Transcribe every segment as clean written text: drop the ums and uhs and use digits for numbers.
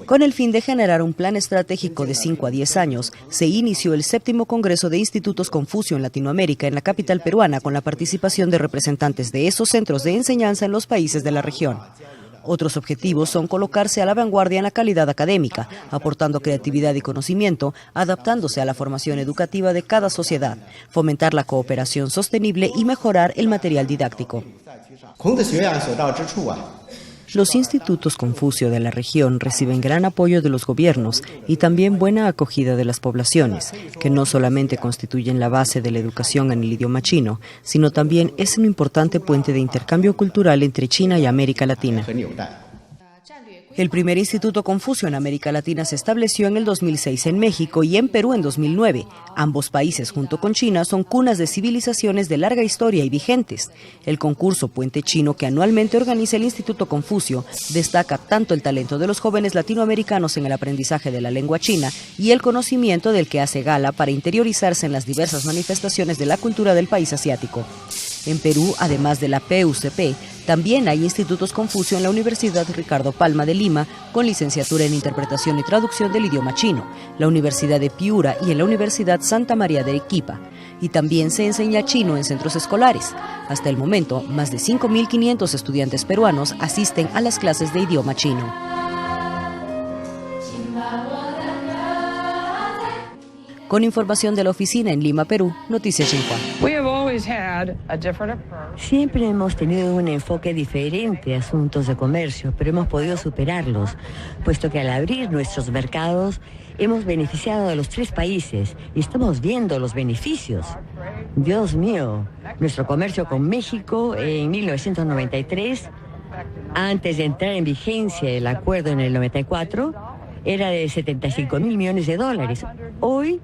Con el fin de generar un plan estratégico de 5 a 10 años, se inició el 7º Congreso de Institutos Confucio en Latinoamérica en la capital peruana con la participación de representantes de esos centros de enseñanza en los países de la región. Otros objetivos son colocarse a la vanguardia en la calidad académica, aportando creatividad y conocimiento, adaptándose a la formación educativa de cada sociedad, fomentar la cooperación sostenible y mejorar el material didáctico. Los institutos Confucio de la región reciben gran apoyo de los gobiernos y también buena acogida de las poblaciones, que no solamente constituyen la base de la educación en el idioma chino, sino también es un importante puente de intercambio cultural entre China y América Latina. El primer Instituto Confucio en América Latina se estableció en el 2006 en México y en Perú en 2009. Ambos países, junto con China, son cunas de civilizaciones de larga historia y vigentes. El concurso Puente Chino, que anualmente organiza el Instituto Confucio, destaca tanto el talento de los jóvenes latinoamericanos en el aprendizaje de la lengua china y el conocimiento del que hace gala para interiorizarse en las diversas manifestaciones de la cultura del país asiático. En Perú, además de la PUCP, también hay institutos Confucio en la Universidad Ricardo Palma de Lima, con licenciatura en Interpretación y Traducción del idioma chino, la Universidad de Piura y en la Universidad Santa María de Arequipa. Y también se enseña chino en centros escolares. Hasta el momento, más de 5.500 estudiantes peruanos asisten a las clases de idioma chino. Con información de la oficina en Lima, Perú, Noticias Xinhua. Siempre hemos tenido un enfoque diferente a asuntos de comercio, pero hemos podido superarlos, puesto que al abrir nuestros mercados hemos beneficiado a los 3 países y estamos viendo los beneficios. Dios mío, nuestro comercio con México en 1993, antes de entrar en vigencia el acuerdo en el 94, era de 75.000 millones de dólares. Hoy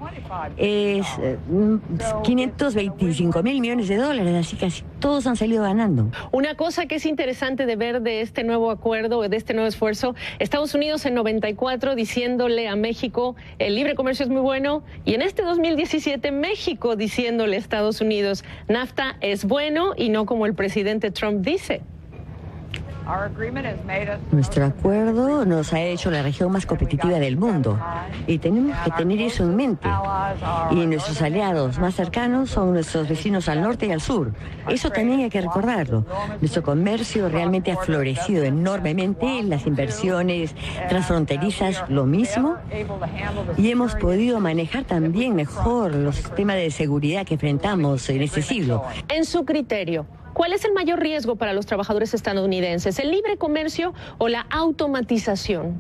es 525.000 millones de dólares, así que todos han salido ganando. Una cosa que es interesante de ver de este nuevo acuerdo, de este nuevo esfuerzo, Estados Unidos en 94 diciéndole a México, el libre comercio es muy bueno, y en este 2017 México diciéndole a Estados Unidos, NAFTA es bueno y no como el presidente Trump dice. Nuestro acuerdo nos ha hecho la región más competitiva del mundo y tenemos que tener eso en mente. Y nuestros aliados más cercanos son nuestros vecinos al norte y al sur. Eso también hay que recordarlo. Nuestro comercio realmente ha florecido enormemente, las inversiones transfronterizas lo mismo, y hemos podido manejar también mejor los temas de seguridad que enfrentamos en este siglo. En su criterio, ¿cuál es el mayor riesgo para los trabajadores estadounidenses? ¿El libre comercio o la automatización?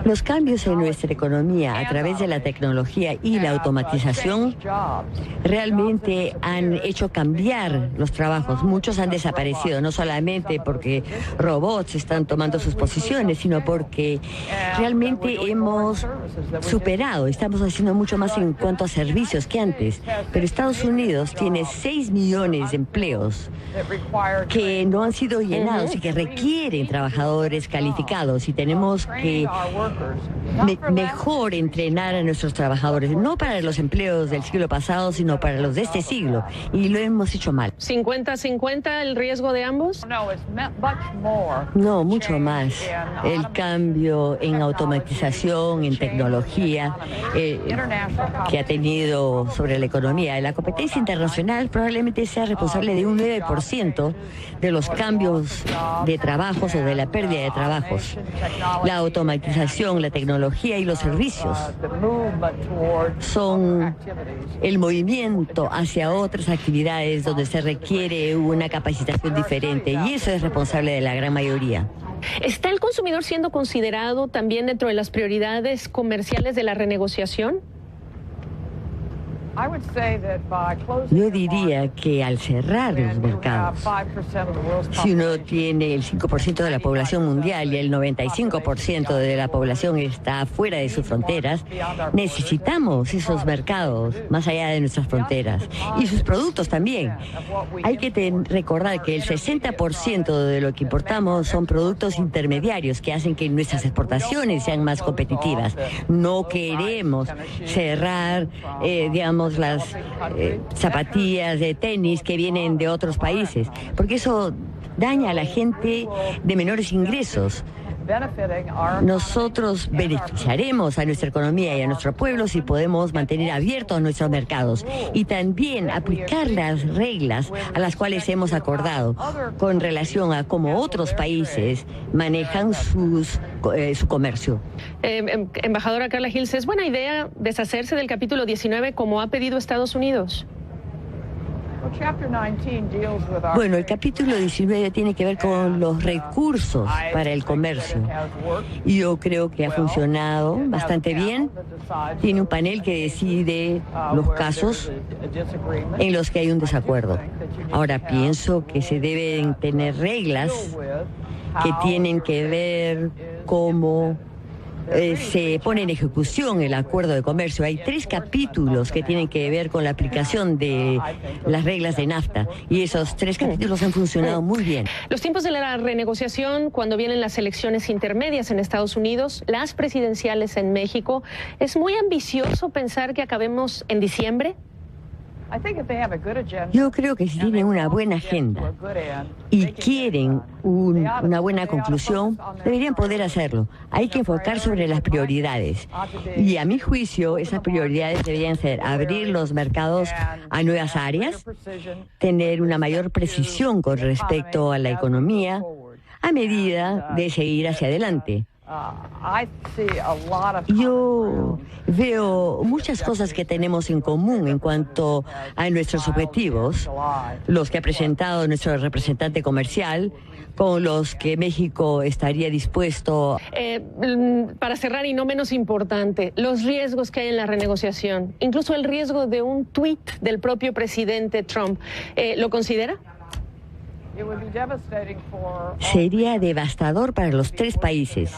Los cambios en nuestra economía a través de la tecnología y la automatización realmente han hecho cambiar los trabajos. Muchos han desaparecido, no solamente porque robots están tomando sus posiciones, sino porque realmente hemos superado, estamos haciendo mucho más en cuanto a servicios que antes. Pero Estados Unidos tiene 6 millones de empleos que no han sido llenados y que requieren trabajadores calificados, y tenemos que mejor entrenar a nuestros trabajadores, no para los empleos del siglo pasado, sino para los de este siglo, y lo hemos hecho mal. ¿50-50 el riesgo de ambos? No, mucho más. El cambio en automatización, en tecnología, que ha tenido sobre la economía. La competencia internacional probablemente sea responsable de un 9% de los cambios de trabajos o de la pérdida de trabajos. La automatización, la tecnología y los servicios son el movimiento hacia otras actividades donde se requiere una capacitación diferente, y eso es responsable de la gran mayoría. ¿Está el consumidor siendo considerado también dentro de las prioridades comerciales de la renegociación? Yo diría que al cerrar los mercados, si uno tiene el 5% de la población mundial y el 95% de la población está fuera de sus fronteras, necesitamos esos mercados más allá de nuestras fronteras, y sus productos también. Hay que recordar que el 60% de lo que importamos son productos intermediarios que hacen que nuestras exportaciones sean más competitivas. No queremos cerrar, las zapatillas de tenis que vienen de otros países, porque eso daña a la gente de menores ingresos. Nosotros beneficiaremos a nuestra economía y a nuestro pueblo si podemos mantener abiertos nuestros mercados y también aplicar las reglas a las cuales hemos acordado con relación a cómo otros países manejan su comercio. Embajadora Carla Hills, ¿es buena idea deshacerse del capítulo 19 como ha pedido Estados Unidos? Bueno, el capítulo 19 tiene que ver con los recursos para el comercio. Yo creo que ha funcionado bastante bien. Tiene un panel que decide los casos en los que hay un desacuerdo. Ahora, pienso que se deben tener reglas que tienen que ver cómo se pone en ejecución el acuerdo de comercio. Hay 3 capítulos que tienen que ver con la aplicación de las reglas de NAFTA y esos 3 capítulos han funcionado muy bien. Los tiempos de la renegociación, cuando vienen las elecciones intermedias en Estados Unidos, las presidenciales en México, ¿es muy ambicioso pensar que acabemos en diciembre? Yo creo que si tienen una buena agenda y quieren una buena conclusión, deberían poder hacerlo. Hay que enfocar sobre las prioridades. Y a mi juicio, esas prioridades deberían ser abrir los mercados a nuevas áreas, tener una mayor precisión con respecto a la economía, a medida de seguir hacia adelante. Yo veo muchas cosas que tenemos en común en cuanto a nuestros objetivos, los que ha presentado nuestro representante comercial, con los que México estaría dispuesto. Para cerrar y no menos importante, los riesgos que hay en la renegociación, incluso el riesgo de un tuit del propio presidente Trump, ¿lo considera? Sería devastador para los 3 países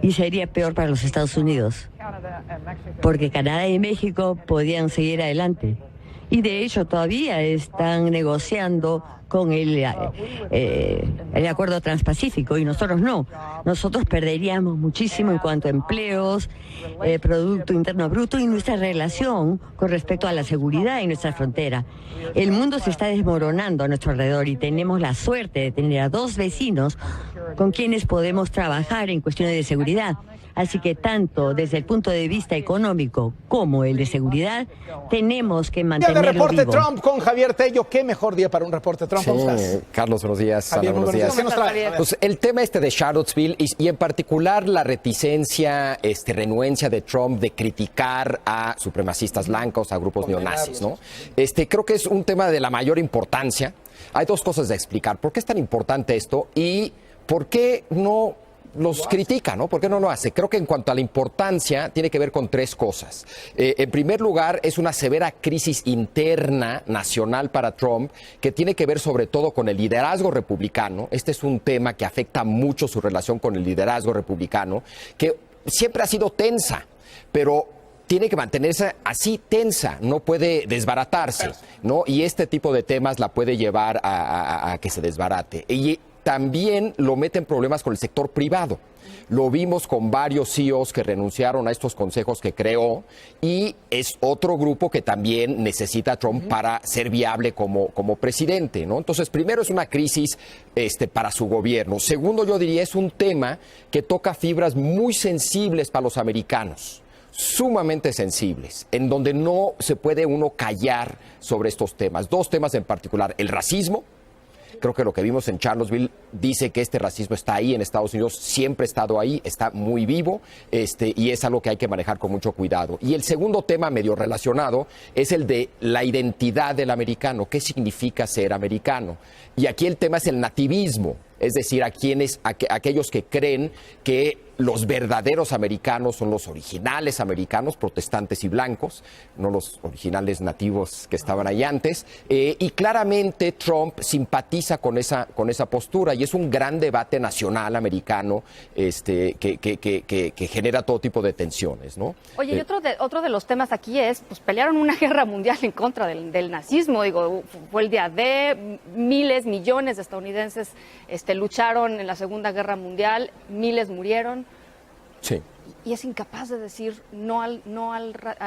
y sería peor para los Estados Unidos, porque Canadá y México podían seguir adelante. Y de hecho todavía están negociando con el acuerdo transpacífico y nosotros no. Nosotros perderíamos muchísimo en cuanto a empleos, Producto Interno Bruto y nuestra relación con respecto a la seguridad en nuestra frontera. El mundo se está desmoronando a nuestro alrededor y tenemos la suerte de tener a 2 vecinos con quienes podemos trabajar en cuestiones de seguridad. Así que tanto desde el punto de vista económico como el de seguridad, tenemos que mantenerlo vivo. Reporte Trump con Javier Tello. ¿Qué mejor día para un reporte Trump? Sí, ¿Cómo estás? Carlos, buenos días. Javier, Ana, buenos días. ¿Qué nos trae? Pues el tema de Charlottesville y en particular la reticencia, renuencia de Trump de criticar a supremacistas blancos, a grupos neonazis, ¿no? Creo que es un tema de la mayor importancia. Hay 2 cosas de explicar. ¿Por qué es tan importante esto? Y ¿por qué no los critica, ¿no? ¿Por qué no lo hace? Creo que en cuanto a la importancia, tiene que ver con 3 cosas. En primer lugar, es una severa crisis interna nacional para Trump, que tiene que ver sobre todo con el liderazgo republicano. Este es un tema que afecta mucho su relación con el liderazgo republicano, que siempre ha sido tensa, pero tiene que mantenerse así tensa, no puede desbaratarse, ¿no? Y este tipo de temas la puede llevar a que se desbarate. Y también lo mete en problemas con el sector privado. Lo vimos con varios CEOs que renunciaron a estos consejos que creó y es otro grupo que también necesita a Trump para ser viable como presidente, ¿no? Entonces, primero es una crisis para su gobierno. Segundo, yo diría, es un tema que toca fibras muy sensibles para los americanos, sumamente sensibles, en donde no se puede uno callar sobre estos temas. 2 temas en particular, el racismo. Creo que lo que vimos en Charlottesville dice que este racismo está ahí en Estados Unidos, siempre ha estado ahí, está muy vivo, y es algo que hay que manejar con mucho cuidado. Y el segundo tema medio relacionado es el de la identidad del americano. ¿Qué significa ser americano? Y aquí el tema es el nativismo, es decir, aquellos que creen que los verdaderos americanos son los originales americanos, protestantes y blancos, no los originales nativos que estaban ahí antes. Y claramente Trump simpatiza con esa postura y es un gran debate nacional americano que genera todo tipo de tensiones, ¿no? Oye, y otro de los temas aquí es, pues pelearon una guerra mundial en contra del nazismo. Digo, fue el día D, millones de estadounidenses lucharon en la Segunda Guerra Mundial, miles murieron. Sí. y es incapaz de decir no al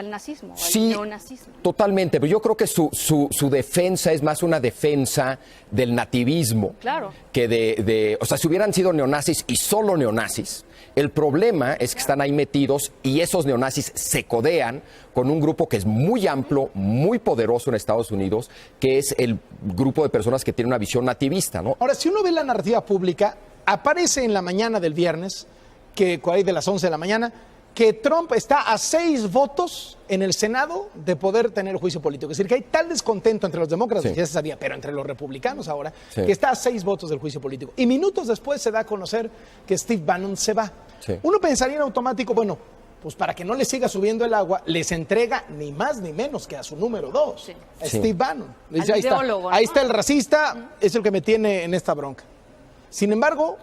nazismo, Sí, al neonazismo. totalmente, pero yo creo que su defensa es más una defensa del nativismo. Claro. Que o sea, si hubieran sido neonazis y solo neonazis, el problema es que están ahí metidos y esos neonazis se codean con un grupo que es muy amplio, muy poderoso en Estados Unidos, que es el grupo de personas que tienen una visión nativista, ¿no? Ahora, si uno ve la narrativa pública, aparece en la mañana del viernes, que por ahí de las 11 de la mañana, que Trump está a 6 votos en el Senado de poder tener juicio político. Es decir, que hay tal descontento entre los demócratas, Sí. ya se sabía, pero entre los republicanos ahora, Sí. que está a 6 votos del juicio político. Y minutos después se da a conocer que Steve Bannon se va. Sí. Uno pensaría en automático, bueno, pues para que no le siga subiendo el agua, les entrega ni más ni menos que a su número 2, Sí. a Sí. Steve Bannon. Le dice, Al ahí está, ideólogo, ¿no? ahí está el racista, es el que me tiene en esta bronca. Sin embargo,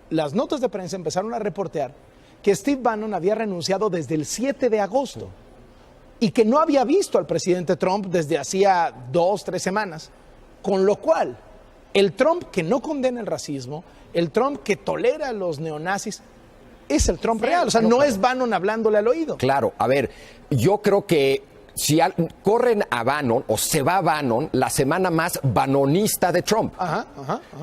las notas de prensa empezaron a reportear que Steve Bannon había renunciado desde el 7 de agosto y que no había visto al presidente Trump desde hacía 2, 3 semanas. Con lo cual, el Trump que no condena el racismo, el Trump que tolera a los neonazis, es el Trump real. O sea, no es Bannon hablándole al oído. Claro, a ver, yo creo que si corren a Bannon o se va Bannon, la semana más banonista de Trump. Ajá.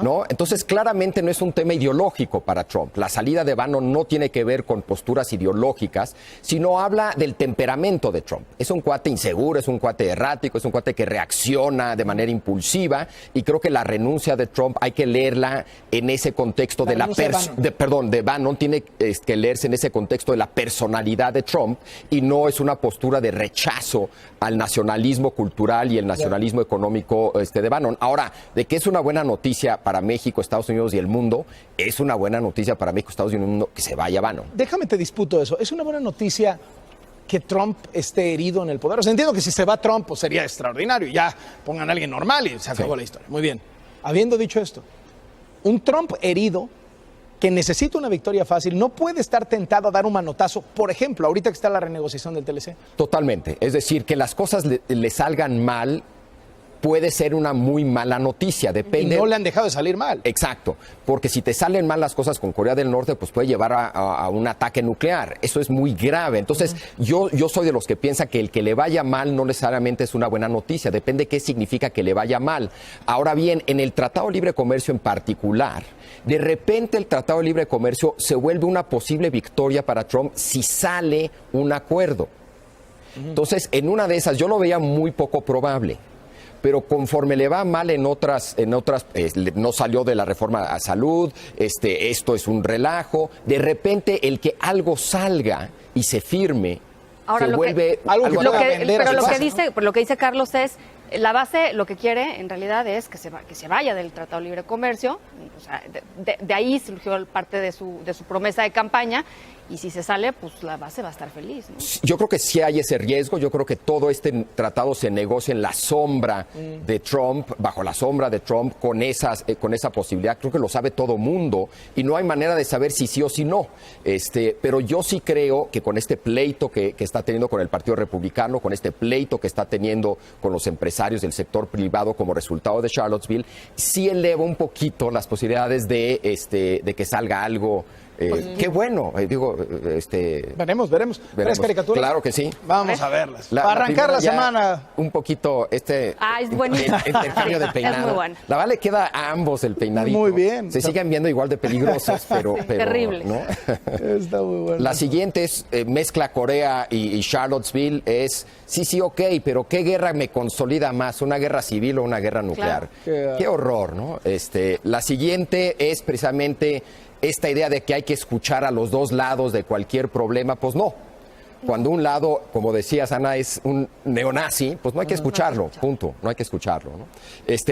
¿No? Entonces, claramente no es un tema ideológico para Trump. La salida de Bannon no tiene que ver con posturas ideológicas, sino habla del temperamento de Trump. Es un cuate inseguro, es un cuate errático, es un cuate que reacciona de manera impulsiva, y creo que la renuncia de Trump hay que leerla en ese contexto de Bannon tiene que leerse en ese contexto de la personalidad de Trump, y no es una postura de rechazo al nacionalismo cultural y el nacionalismo económico de Bannon. Ahora, de que es una buena noticia para México, Estados Unidos y el mundo, es una buena noticia para México, Estados Unidos y el mundo que se vaya Bannon. Déjame te disputo eso. ¿Es una buena noticia que Trump esté herido en el poder? O sea, entiendo que si se va Trump, pues sería extraordinario. Ya pongan a alguien normal y se acabó la historia. Muy bien. Habiendo dicho esto, un Trump herido que necesita una victoria fácil no puede estar tentado a dar un manotazo, por ejemplo, ahorita que está la renegociación del TLC. Totalmente. Es decir, que las cosas le salgan mal puede ser una muy mala noticia. Depende. Y no le han dejado de salir mal. Exacto, porque si te salen mal las cosas con Corea del Norte, pues puede llevar a un ataque nuclear. Eso es muy grave. Entonces, yo soy de los que piensa que el que le vaya mal no necesariamente es una buena noticia. Depende qué significa que le vaya mal. Ahora bien, en el Tratado de Libre Comercio en particular, de repente el Tratado de Libre Comercio se vuelve una posible victoria para Trump si sale un acuerdo. Entonces, en una de esas, yo lo veía muy poco probable. Pero conforme le va mal en otras no salió de la reforma a salud, esto es un relajo, de repente el que algo salga y se firme, Ahora, se vuelve algo lo que dice Carlos es, la base lo que quiere en realidad es que se vaya del Tratado de Libre Comercio. O sea, de ahí surgió parte de su promesa de campaña, y si se sale, pues la base va a estar feliz, ¿no? Yo creo que sí hay ese riesgo. Yo creo que todo este tratado se negocia en la sombra de Trump, bajo la sombra de Trump, con esa posibilidad. Creo que lo sabe todo mundo y no hay manera de saber si sí o si no. Pero yo sí creo que con este pleito que está teniendo con el Partido Republicano, con este pleito que está teniendo con los empresarios del sector privado como resultado de Charlottesville, sí eleva un poquito las posibilidades de que salga algo. Qué bueno, Veremos. ¿Las caricaturas? Claro que sí. Vamos a verlas. Para arrancar la semana. Un poquito Es buenísimo. intercambio de peinado. Es muy bueno. La verdad le queda a ambos el peinadito. Muy bien. Se siguen viendo igual de peligrosos, pero terribles. ¿no? Está muy bueno. La siguiente es mezcla Corea y Charlottesville. Es sí, ok, pero ¿qué guerra me consolida más? ¿Una guerra civil o una guerra nuclear? Claro. Qué horror, ¿no? La siguiente es precisamente esta idea de que hay que escuchar a los dos lados de cualquier problema. Pues no. Cuando un lado, como decías, Ana, es un neonazi, pues no hay que escucharlo, punto, no hay que escucharlo, ¿no?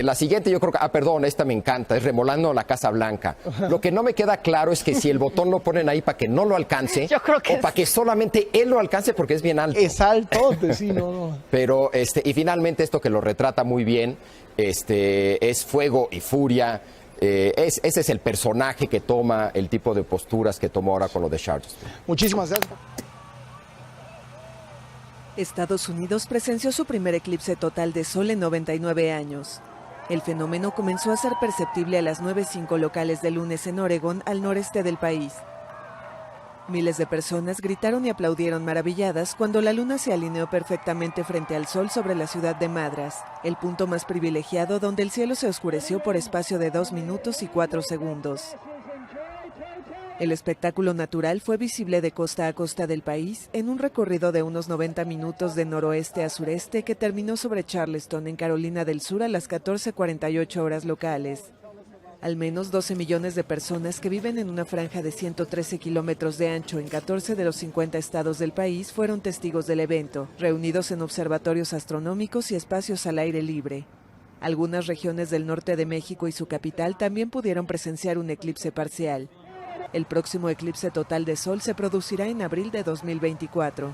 La siguiente yo creo que, esta me encanta, es remolando la Casa Blanca. Lo que no me queda claro es que si el botón lo ponen ahí para que no lo alcance, yo creo que o para que solamente él lo alcance porque es bien alto. Es altote, sí, no. Pero, y finalmente esto que lo retrata muy bien, es fuego y furia. Ese es el personaje que toma el tipo de posturas que tomó ahora con lo de Charlottesville. Muchísimas gracias. Estados Unidos presenció su primer eclipse total de sol en 99 años. El fenómeno comenzó a ser perceptible a las 9:05 locales de lunes en Oregón, al noreste del país. Miles de personas gritaron y aplaudieron maravilladas cuando la luna se alineó perfectamente frente al sol sobre la ciudad de Madras, el punto más privilegiado donde el cielo se oscureció por espacio de 2 minutos y 4 segundos. El espectáculo natural fue visible de costa a costa del país en un recorrido de unos 90 minutos de noroeste a sureste que terminó sobre Charleston, en Carolina del Sur, a las 14:48 horas locales. Al menos 12 millones de personas que viven en una franja de 113 kilómetros de ancho en 14 de los 50 estados del país fueron testigos del evento, reunidos en observatorios astronómicos y espacios al aire libre. Algunas regiones del norte de México y su capital también pudieron presenciar un eclipse parcial. El próximo eclipse total de sol se producirá en abril de 2024.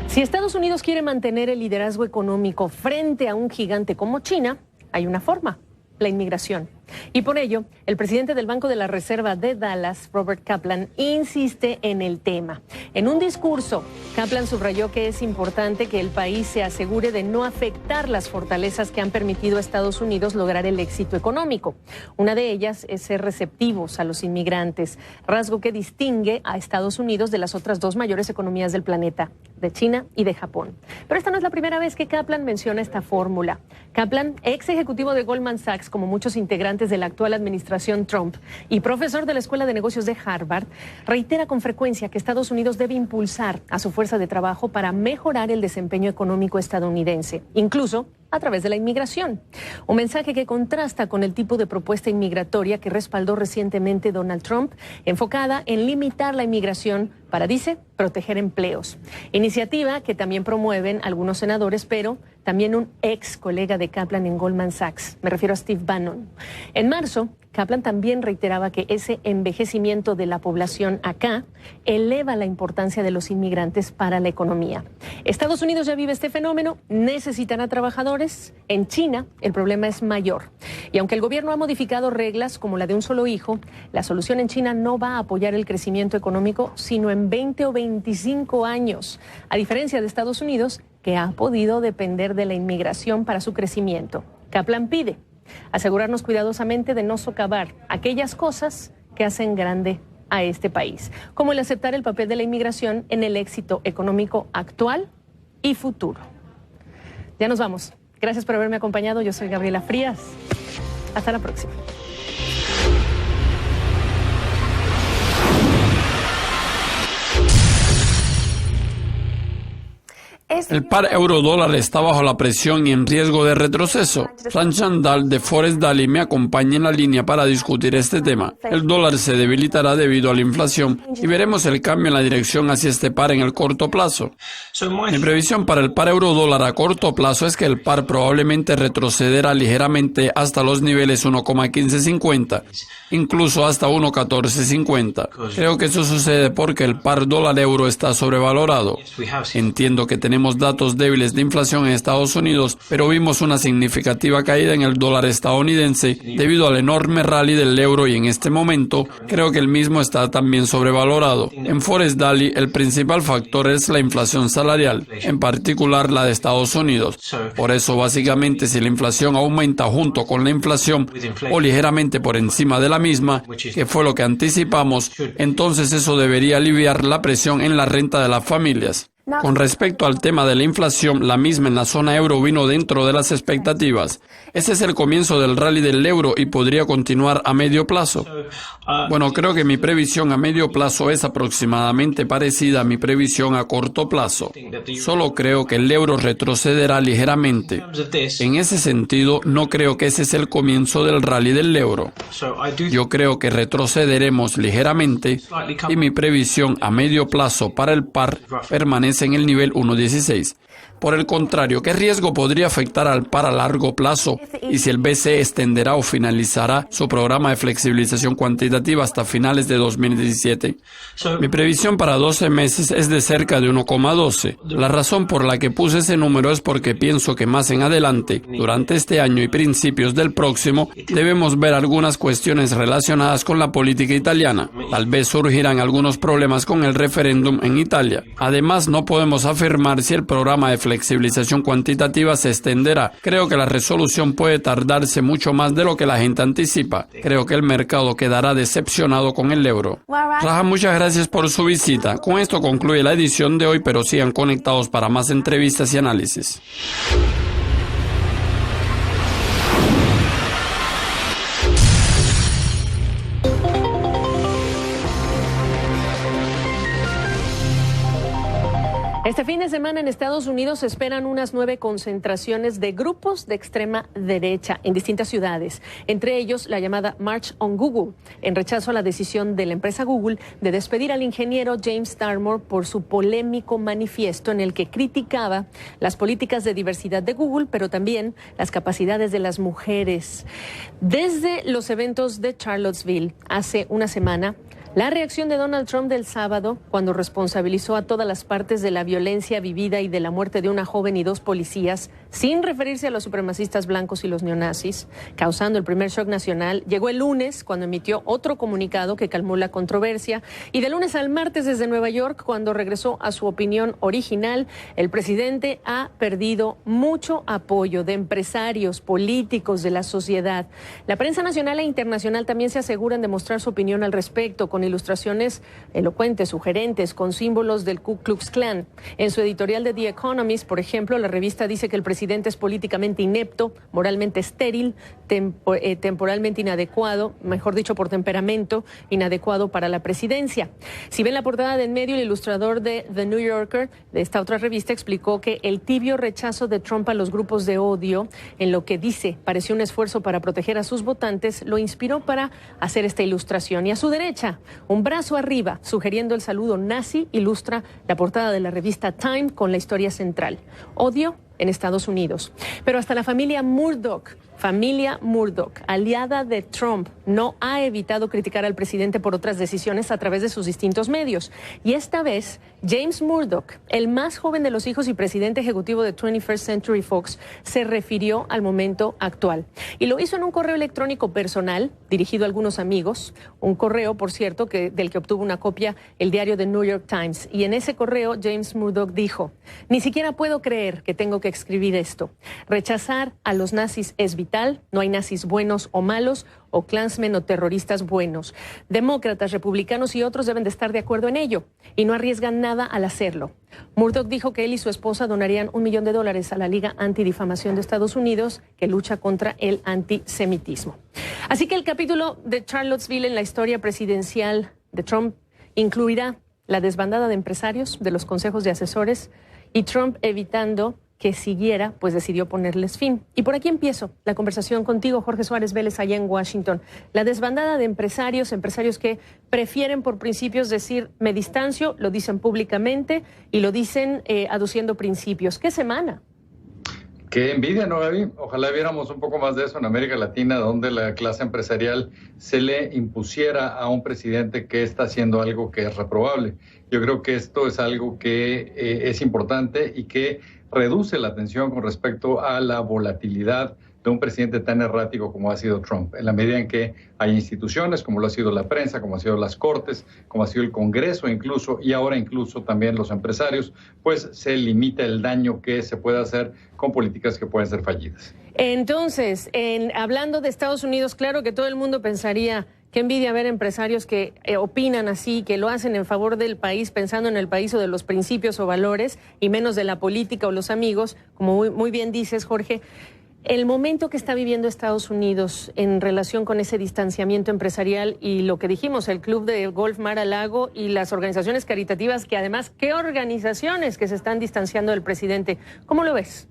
Si Estados Unidos quiere mantener el liderazgo económico frente a un gigante como China, hay una forma: la inmigración. Y por ello, el presidente del Banco de la Reserva de Dallas, Robert Kaplan, insiste en el tema. En un discurso, Kaplan subrayó que es importante que el país se asegure de no afectar las fortalezas que han permitido a Estados Unidos lograr el éxito económico. Una de ellas es ser receptivos a los inmigrantes, rasgo que distingue a Estados Unidos de las otras dos mayores economías del planeta, de China y de Japón. Pero esta no es la primera vez que Kaplan menciona esta fórmula. Kaplan, ex ejecutivo de Goldman Sachs, como muchos integrantes de la actual administración Trump y profesor de la Escuela de Negocios de Harvard, reitera con frecuencia que Estados Unidos debe impulsar a su fuerza de trabajo para mejorar el desempeño económico estadounidense, incluso a través de la inmigración. Un mensaje que contrasta con el tipo de propuesta inmigratoria que respaldó recientemente Donald Trump, enfocada en limitar la inmigración para, dice, proteger empleos. Iniciativa que también promueven algunos senadores, pero también un ex colega de Kaplan en Goldman Sachs. Me refiero a Steve Bannon. En marzo, Kaplan también reiteraba que ese envejecimiento de la población acá eleva la importancia de los inmigrantes para la economía. Estados Unidos ya vive este fenómeno, necesitará trabajadores. En China, el problema es mayor. Y aunque el gobierno ha modificado reglas como la de un solo hijo, la solución en China no va a apoyar el crecimiento económico sino en 20 o 25 años, a diferencia de Estados Unidos, que ha podido depender de la inmigración para su crecimiento. Kaplan pide asegurarnos cuidadosamente de no socavar aquellas cosas que hacen grande a este país, como el aceptar el papel de la inmigración en el éxito económico actual y futuro. Ya nos vamos. Gracias por haberme acompañado. Yo soy Gabriela Frías. Hasta la próxima. El par euro-dólar está bajo la presión y en riesgo de retroceso. Fran Chandal de Forest Daly me acompaña en la línea para discutir este tema. El dólar se debilitará debido a la inflación y veremos el cambio en la dirección hacia este par en el corto plazo. Mi previsión para el par euro-dólar a corto plazo es que el par probablemente retrocederá ligeramente hasta los niveles 1,1550, incluso hasta 1,1450. Creo que eso sucede porque el par dólar-euro está sobrevalorado. Entiendo que tenemos datos débiles de inflación en Estados Unidos, pero vimos una significativa caída en el dólar estadounidense debido al enorme rally del euro y en este momento creo que el mismo está también sobrevalorado. En Forest Daly, el principal factor es la inflación salarial, en particular la de Estados Unidos. Por eso, básicamente, si la inflación aumenta junto con la inflación o ligeramente por encima de la misma, que fue lo que anticipamos, entonces eso debería aliviar la presión en la renta de las familias. Con respecto al tema de la inflación, la misma en la zona euro vino dentro de las expectativas. Ese es el comienzo del rally del euro y podría continuar a medio plazo. Bueno, creo que mi previsión a medio plazo es aproximadamente parecida a mi previsión a corto plazo. Solo creo que el euro retrocederá ligeramente. En ese sentido, no creo que ese es el comienzo del rally del euro. Yo creo que retrocederemos ligeramente y mi previsión a medio plazo para el par permanece en el nivel 1,16. Por el contrario, ¿qué riesgo podría afectar al par a largo plazo? Y si el BCE extenderá o finalizará su programa de flexibilización cuantitativa hasta finales de 2017. Mi previsión para 12 meses es de cerca de 1,12. La razón por la que puse ese número es porque pienso que más en adelante, durante este año y principios del próximo, debemos ver algunas cuestiones relacionadas con la política italiana. Tal vez surgirán algunos problemas con el referéndum en Italia. Además, no podemos afirmar si el programa de flexibilización cuantitativa se extenderá. Creo que la resolución puede tardarse mucho más de lo que la gente anticipa. Creo que el mercado quedará decepcionado con el euro. Raja, muchas gracias por su visita. Con esto concluye la edición de hoy, pero sigan conectados para más entrevistas y análisis. Este fin de semana en Estados Unidos se esperan unas 9 concentraciones de grupos de extrema derecha en distintas ciudades, entre ellos la llamada March on Google, en rechazo a la decisión de la empresa Google de despedir al ingeniero James Damore por su polémico manifiesto en el que criticaba las políticas de diversidad de Google, pero también las capacidades de las mujeres. Desde los eventos de Charlottesville hace una semana, la reacción de Donald Trump del sábado, cuando responsabilizó a todas las partes de la violencia vivida y de la muerte de una joven y 2 policías, sin referirse a los supremacistas blancos y los neonazis, causando el primer shock nacional, llegó el lunes, cuando emitió otro comunicado que calmó la controversia, y de lunes al martes desde Nueva York, cuando regresó a su opinión original, el presidente ha perdido mucho apoyo de empresarios, políticos, de la sociedad. La prensa nacional e internacional también se aseguran de mostrar su opinión al respecto, con ilustraciones elocuentes, sugerentes, con símbolos del Ku Klux Klan. En su editorial de The Economist, por ejemplo, la revista dice que el presidente es políticamente inepto, moralmente estéril, temporalmente inadecuado, mejor dicho, por temperamento, inadecuado para la presidencia. Si ven la portada de en medio, el ilustrador de The New Yorker, de esta otra revista, explicó que el tibio rechazo de Trump a los grupos de odio, en lo que dice pareció un esfuerzo para proteger a sus votantes, lo inspiró para hacer esta ilustración. Y a su derecha, un brazo arriba, sugiriendo el saludo nazi, ilustra la portada de la revista Time con la historia central: odio en Estados Unidos. Pero hasta la familia Murdoch, aliada de Trump, no ha evitado criticar al presidente por otras decisiones a través de sus distintos medios. Y esta vez, James Murdoch, el más joven de los hijos y presidente ejecutivo de 21st Century Fox, se refirió al momento actual. Y lo hizo en un correo electrónico personal, dirigido a algunos amigos, un correo, por cierto, del que obtuvo una copia el diario The New York Times. Y en ese correo, James Murdoch dijo: ni siquiera puedo creer que tengo que escribir esto. Rechazar a los nazis es vital. No hay nazis buenos o malos, o klansmen o terroristas buenos. Demócratas, republicanos y otros deben de estar de acuerdo en ello y no arriesgan nada al hacerlo. Murdoch dijo que él y su esposa donarían $1 millón a la Liga Antidifamación de Estados Unidos, que lucha contra el antisemitismo. Así que el capítulo de Charlottesville en la historia presidencial de Trump incluirá la desbandada de empresarios, de los consejos de asesores, y Trump, evitando que siguiera, pues decidió ponerles fin. Y por aquí empiezo la conversación contigo, Jorge Suárez Vélez, allá en Washington. La desbandada de empresarios que prefieren por principios decir me distancio, lo dicen públicamente y lo dicen aduciendo principios. ¿Qué semana? Qué envidia, ¿no, Gaby? Ojalá viéramos un poco más de eso en América Latina, donde la clase empresarial se le impusiera a un presidente que está haciendo algo que es reprobable. Yo creo que esto es algo que es importante y que reduce la tensión con respecto a la volatilidad de un presidente tan errático como ha sido Trump, en la medida en que hay instituciones como lo ha sido la prensa, como ha sido las Cortes, como ha sido el Congreso incluso, y ahora incluso también los empresarios, pues se limita el daño que se puede hacer con políticas que pueden ser fallidas. Entonces, hablando de Estados Unidos, claro que todo el mundo pensaría: qué envidia ver empresarios que opinan así, que lo hacen en favor del país, pensando en el país o de los principios o valores, y menos de la política o los amigos, como muy bien dices, Jorge. El momento que está viviendo Estados Unidos en relación con ese distanciamiento empresarial y lo que dijimos, el Club de Golf Mar-a-Lago y las organizaciones caritativas, que además, ¿qué organizaciones que se están distanciando del presidente? ¿Cómo lo ves?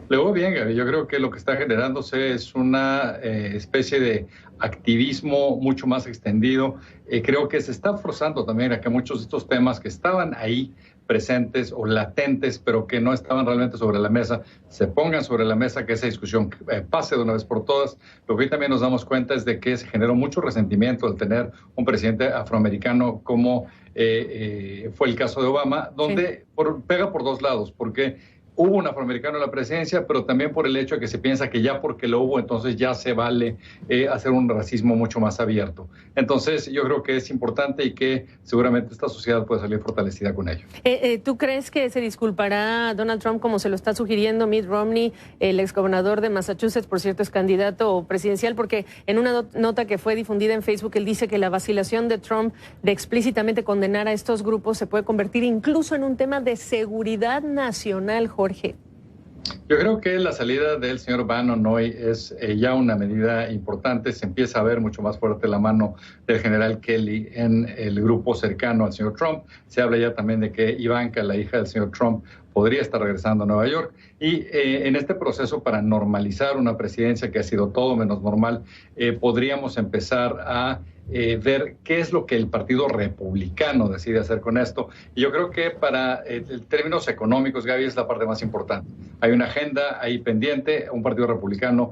Lo veo bien, Gaby. Yo creo que lo que está generándose es una especie de activismo mucho más extendido. Creo que se está forzando también a que muchos de estos temas que estaban ahí presentes o latentes, pero que no estaban realmente sobre la mesa, se pongan sobre la mesa, que esa discusión pase de una vez por todas. Lo que hoy también nos damos cuenta es de que se generó mucho resentimiento al tener un presidente afroamericano como fue el caso de Obama, donde pega por dos lados, porque hubo un afroamericano en la presidencia, pero también por el hecho de que se piensa que ya porque lo hubo, entonces ya se vale hacer un racismo mucho más abierto. Entonces, yo creo que es importante y que seguramente esta sociedad puede salir fortalecida con ello. ¿Tú crees que se disculpará Donald Trump como se lo está sugiriendo Mitt Romney, el exgobernador de Massachusetts, por cierto es candidato presidencial? Porque en una nota que fue difundida en Facebook, él dice que la vacilación de Trump de explícitamente condenar a estos grupos se puede convertir incluso en un tema de seguridad nacional, Jorge. Yo creo que la salida del señor Bannon hoy es ya una medida importante. Se empieza a ver mucho más fuerte la mano del general Kelly en el grupo cercano al señor Trump. Se habla ya también de que Ivanka, la hija del señor Trump, podría estar regresando a Nueva York. Y en este proceso para normalizar una presidencia que ha sido todo menos normal, podríamos empezar a ver qué es lo que el Partido Republicano decide hacer con esto. Y yo creo que para términos económicos, Gaby, es la parte más importante. Hay una agenda ahí pendiente, un Partido Republicano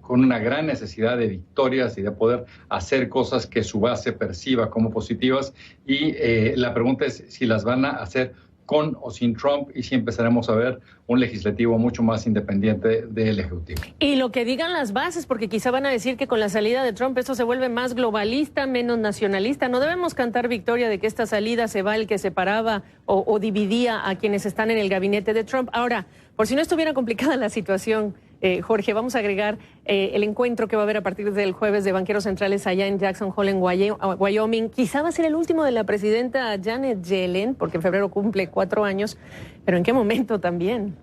con una gran necesidad de victorias y de poder hacer cosas que su base perciba como positivas. Y la pregunta es si las van a hacer con o sin Trump, y si empezaremos a ver un legislativo mucho más independiente del Ejecutivo. Y lo que digan las bases, porque quizá van a decir que con la salida de Trump esto se vuelve más globalista, menos nacionalista. No debemos cantar victoria de que esta salida se va el que separaba o dividía a quienes están en el gabinete de Trump. Ahora, por si no estuviera complicada la situación, Jorge, vamos a agregar el encuentro que va a haber a partir del jueves de banqueros centrales allá en Jackson Hole, en Wyoming. Quizá va a ser el último de la presidenta Janet Yellen, porque en febrero cumple 4 años, pero ¿en qué momento también?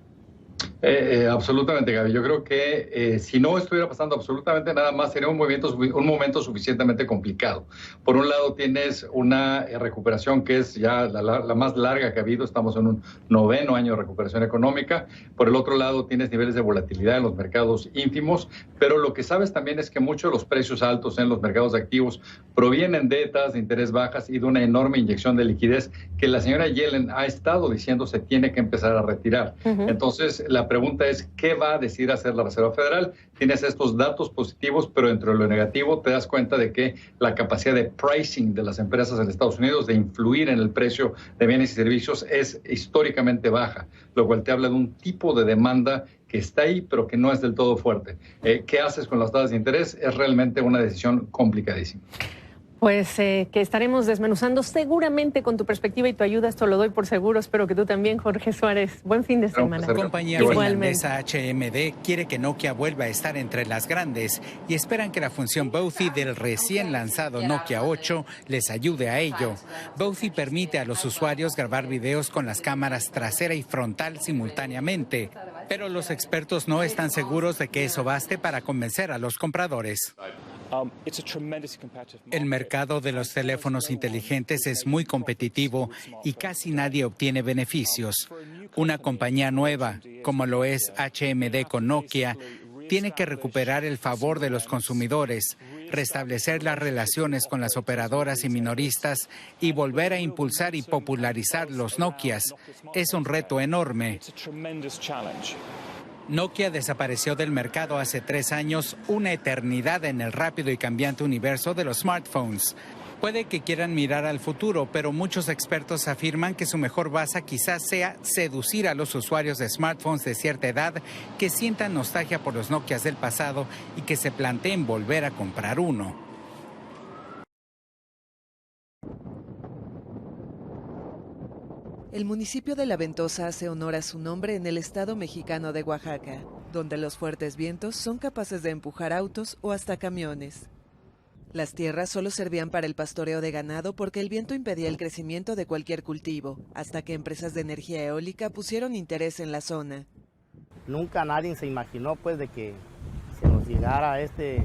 Absolutamente, Gaby. Yo creo que si no estuviera pasando absolutamente nada más, sería un momento suficientemente complicado. Por un lado, tienes una recuperación que es ya la más larga que ha habido. Estamos en un 9º año de recuperación económica. Por el otro lado, tienes niveles de volatilidad en los mercados ínfimos. Pero lo que sabes también es que muchos de los precios altos en los mercados de activos provienen de tasas de interés bajas y de una enorme inyección de liquidez que la señora Yellen ha estado diciendo se tiene que empezar a retirar. Entonces, la pregunta es, ¿qué va a decidir hacer la Reserva Federal? Tienes estos datos positivos, pero entre lo negativo te das cuenta de que la capacidad de pricing de las empresas en Estados Unidos, de influir en el precio de bienes y servicios, es históricamente baja, lo cual te habla de un tipo de demanda que está ahí, pero que no es del todo fuerte. ¿Qué haces con las tasas de interés? Es realmente una decisión complicadísima. Pues que estaremos desmenuzando seguramente con tu perspectiva y tu ayuda, esto lo doy por seguro. Espero que tú también, Jorge Suárez. Buen fin de semana. La compañía finlandesa HMD quiere que Nokia vuelva a estar entre las grandes y esperan que la función Bothie del recién lanzado Nokia 8 les ayude a ello. Bothie permite a los usuarios grabar videos con las cámaras trasera y frontal simultáneamente, pero los expertos no están seguros de que eso baste para convencer a los compradores. El mercado de los teléfonos inteligentes es muy competitivo y casi nadie obtiene beneficios. Una compañía nueva, como lo es HMD con Nokia, tiene que recuperar el favor de los consumidores, restablecer las relaciones con las operadoras y minoristas y volver a impulsar y popularizar los Nokias. Es un reto enorme. Nokia desapareció del mercado hace 3 años, una eternidad en el rápido y cambiante universo de los smartphones. Puede que quieran mirar al futuro, pero muchos expertos afirman que su mejor baza quizás sea seducir a los usuarios de smartphones de cierta edad que sientan nostalgia por los Nokias del pasado y que se planteen volver a comprar uno. El municipio de La Ventosa hace honor a su nombre en el estado mexicano de Oaxaca, donde los fuertes vientos son capaces de empujar autos o hasta camiones. Las tierras solo servían para el pastoreo de ganado porque el viento impedía el crecimiento de cualquier cultivo, hasta que empresas de energía eólica pusieron interés en la zona. Nunca nadie se imaginó pues de que se nos llegara esta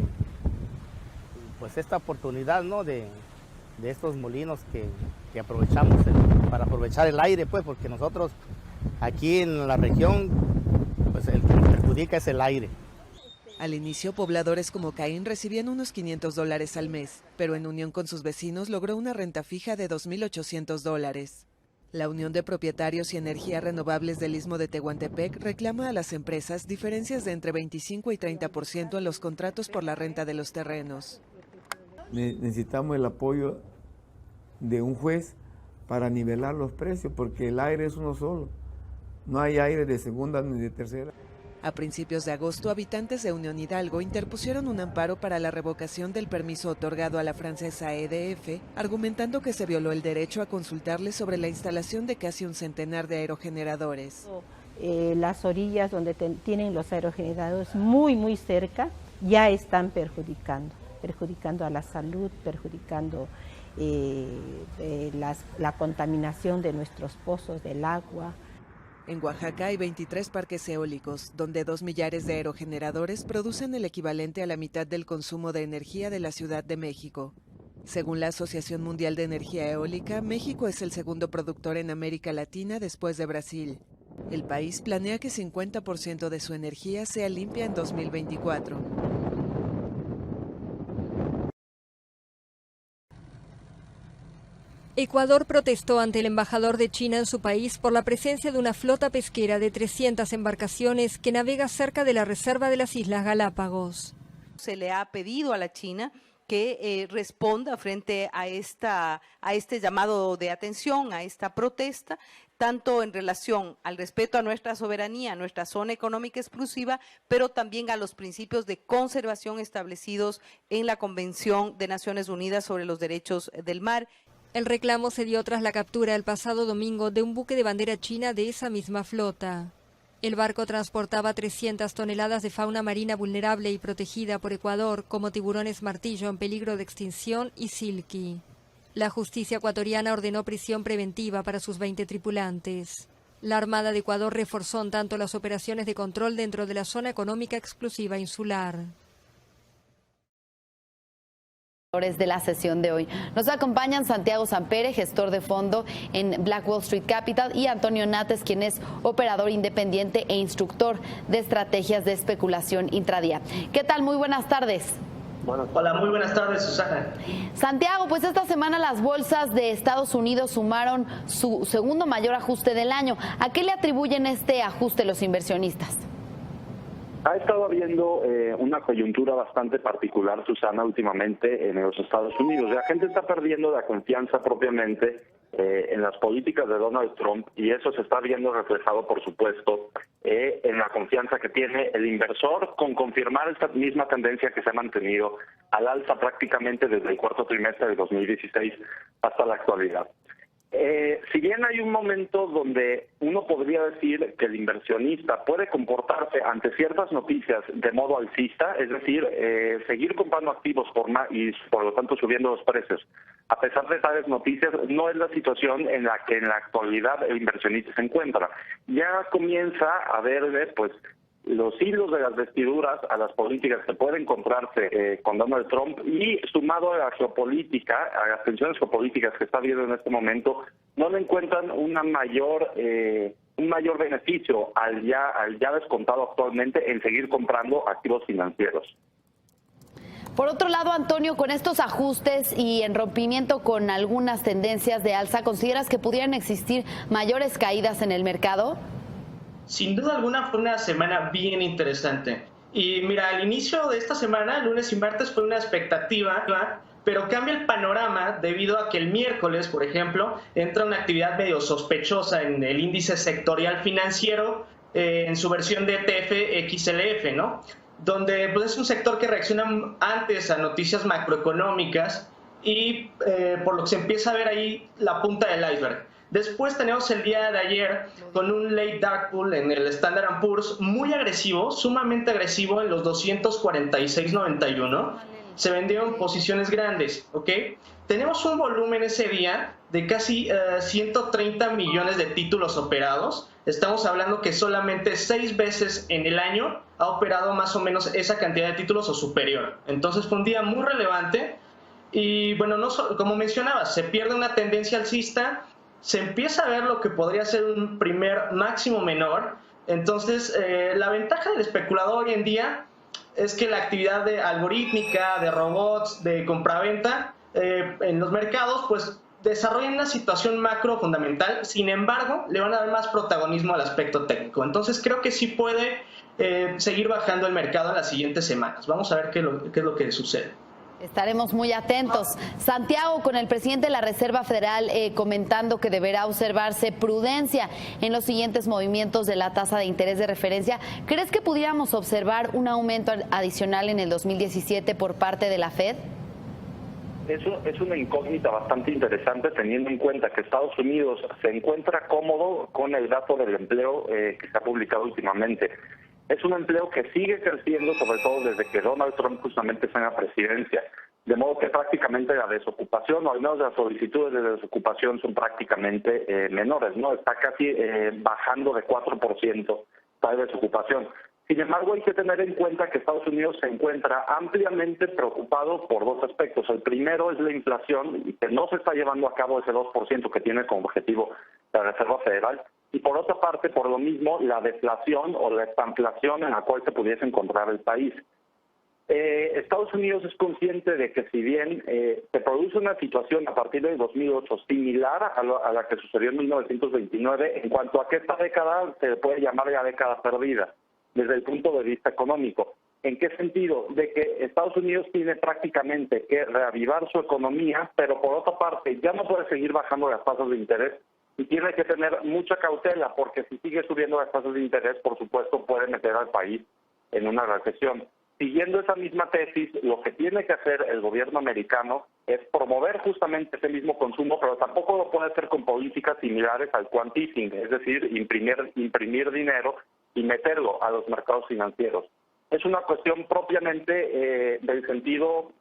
oportunidad, ¿no? de estos molinos que aprovechamos para aprovechar el aire, pues, porque nosotros aquí en la región, pues el que nos perjudica es el aire. Al inicio, pobladores como Caín recibían unos $500 al mes, pero en unión con sus vecinos logró una renta fija de $2,800. La Unión de Propietarios y Energías Renovables del Istmo de Tehuantepec reclama a las empresas diferencias de entre 25 y 30% en los contratos por la renta de los terrenos. Necesitamos el apoyo de un juez para nivelar los precios, porque el aire es uno solo. No hay aire de segunda ni de tercera. A principios de agosto, habitantes de Unión Hidalgo interpusieron un amparo para la revocación del permiso otorgado a la francesa EDF, argumentando que se violó el derecho a consultarles sobre la instalación de casi un centenar de aerogeneradores. Las orillas donde tienen los aerogeneradores muy cerca ya están perjudicando a la salud, perjudicando la contaminación de nuestros pozos del agua. En Oaxaca hay 23 parques eólicos, donde 2 millares de aerogeneradores producen el equivalente a la mitad del consumo de energía de la Ciudad de México. Según la Asociación Mundial de Energía Eólica, México es el segundo productor en América Latina después de Brasil. El país planea que 50% de su energía sea limpia en 2024. Ecuador protestó ante el embajador de China en su país por la presencia de una flota pesquera de 300 embarcaciones que navega cerca de la reserva de las Islas Galápagos. Se le ha pedido a la China que responda frente a este llamado de atención, a esta protesta, tanto en relación al respeto a nuestra soberanía, a nuestra zona económica exclusiva, pero también a los principios de conservación establecidos en la Convención de Naciones Unidas sobre los Derechos del Mar. El reclamo se dio tras la captura el pasado domingo de un buque de bandera china de esa misma flota. El barco transportaba 300 toneladas de fauna marina vulnerable y protegida por Ecuador, como tiburones martillo en peligro de extinción y silky. La justicia ecuatoriana ordenó prisión preventiva para sus 20 tripulantes. La Armada de Ecuador reforzó en tanto las operaciones de control dentro de la zona económica exclusiva insular. De la sesión de hoy. Nos acompañan Santiago Sampere, gestor de fondo en Black Wall Street Capital, y Antonio Nates, quien es operador independiente e instructor de estrategias de especulación intradía. ¿Qué tal? Muy buenas tardes. Hola, muy buenas tardes, Susana. Santiago, pues esta semana las bolsas de Estados Unidos sumaron su segundo mayor ajuste del año. ¿A qué le atribuyen este ajuste los inversionistas? Ha estado habiendo una coyuntura bastante particular, Susana, últimamente en los Estados Unidos. La gente está perdiendo la confianza propiamente en las políticas de Donald Trump, y eso se está viendo reflejado, por supuesto, en la confianza que tiene el inversor, con confirmar esta misma tendencia que se ha mantenido al alza prácticamente desde el cuarto trimestre de 2016 hasta la actualidad. Si bien hay un momento donde uno podría decir que el inversionista puede comportarse ante ciertas noticias de modo alcista, es decir, seguir comprando activos y por lo tanto subiendo los precios, a pesar de tales noticias, no es la situación en la que en la actualidad el inversionista se encuentra. Ya comienza a verle los hilos de las vestiduras a las políticas que pueden encontrarse con Donald Trump, y sumado a la geopolítica, a las tensiones geopolíticas que está habiendo en este momento, no le encuentran un mayor beneficio al ya descontado actualmente en seguir comprando activos financieros. Por otro lado, Antonio, con estos ajustes y en rompimiento con algunas tendencias de alza, ¿consideras que pudieran existir mayores caídas en el mercado? Sin duda alguna fue una semana bien interesante. Y mira, al inicio de esta semana, lunes y martes, fue una expectativa, pero cambia el panorama debido a que el miércoles, por ejemplo, entra una actividad medio sospechosa en el índice sectorial financiero, en su versión de ETF XLF, ¿no? Donde pues, es un sector que reacciona antes a noticias macroeconómicas y por lo que se empieza a ver ahí la punta del iceberg. Después tenemos el día de ayer con un late dark pool en el Standard & Poor's muy agresivo, sumamente agresivo en los 246.91. Se vendieron posiciones grandes, ¿ok? Tenemos un volumen ese día de casi 130 millones de títulos operados. Estamos hablando que solamente 6 veces en el año ha operado más o menos esa cantidad de títulos o superior. Entonces fue un día muy relevante y bueno, como mencionaba, se pierde una tendencia alcista. Se empieza a ver lo que podría ser un primer máximo menor. Entonces, la ventaja del especulador hoy en día es que la actividad algorítmica, de robots, de compraventa en los mercados, pues desarrollan una situación macro fundamental. Sin embargo, le van a dar más protagonismo al aspecto técnico. Entonces, creo que sí puede seguir bajando el mercado en las siguientes semanas. Vamos a ver qué es lo que sucede. Estaremos muy atentos. Santiago, con el presidente de la Reserva Federal comentando que deberá observarse prudencia en los siguientes movimientos de la tasa de interés de referencia, ¿crees que pudiéramos observar un aumento adicional en el 2017 por parte de la Fed? Eso es una incógnita bastante interesante, teniendo en cuenta que Estados Unidos se encuentra cómodo con el dato del empleo que se ha publicado últimamente. Es un empleo que sigue creciendo, sobre todo desde que Donald Trump justamente está en la presidencia. De modo que prácticamente la desocupación, o al menos las solicitudes de desocupación, son prácticamente menores, ¿no? Está casi bajando de 4% la desocupación. Sin embargo, hay que tener en cuenta que Estados Unidos se encuentra ampliamente preocupado por dos aspectos. El primero es la inflación, y que no se está llevando a cabo ese 2% que tiene como objetivo la Reserva Federal. Y por otra parte, por lo mismo, la deflación o la estanflación en la cual se pudiese encontrar el país. Estados Unidos es consciente de que si bien se produce una situación a partir del 2008 similar a la que sucedió en 1929, en cuanto a que esta década se puede llamar la década perdida, desde el punto de vista económico. ¿En qué sentido? De que Estados Unidos tiene prácticamente que reavivar su economía, pero por otra parte ya no puede seguir bajando las tasas de interés, y tiene que tener mucha cautela, porque si sigue subiendo las tasas de interés, por supuesto, puede meter al país en una recesión. Siguiendo esa misma tesis, lo que tiene que hacer el gobierno americano es promover justamente ese mismo consumo, pero tampoco lo puede hacer con políticas similares al quant easing, es decir, imprimir dinero y meterlo a los mercados financieros. Es una cuestión propiamente del sentido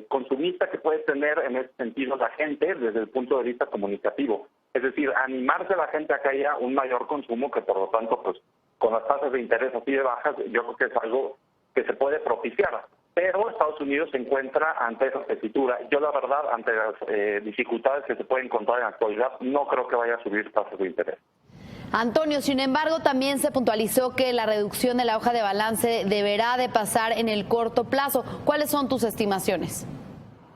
consumista que puede tener en ese sentido la gente desde el punto de vista comunicativo. Es decir, animarse a la gente a que haya un mayor consumo, que por lo tanto, pues con las tasas de interés así de bajas, yo creo que es algo que se puede propiciar. Pero Estados Unidos se encuentra ante esa tesitura. Yo, la verdad, ante las dificultades que se pueden encontrar en la actualidad, no creo que vaya a subir tasas de interés. Antonio, sin embargo, también se puntualizó que la reducción de la hoja de balance deberá de pasar en el corto plazo. ¿Cuáles son tus estimaciones?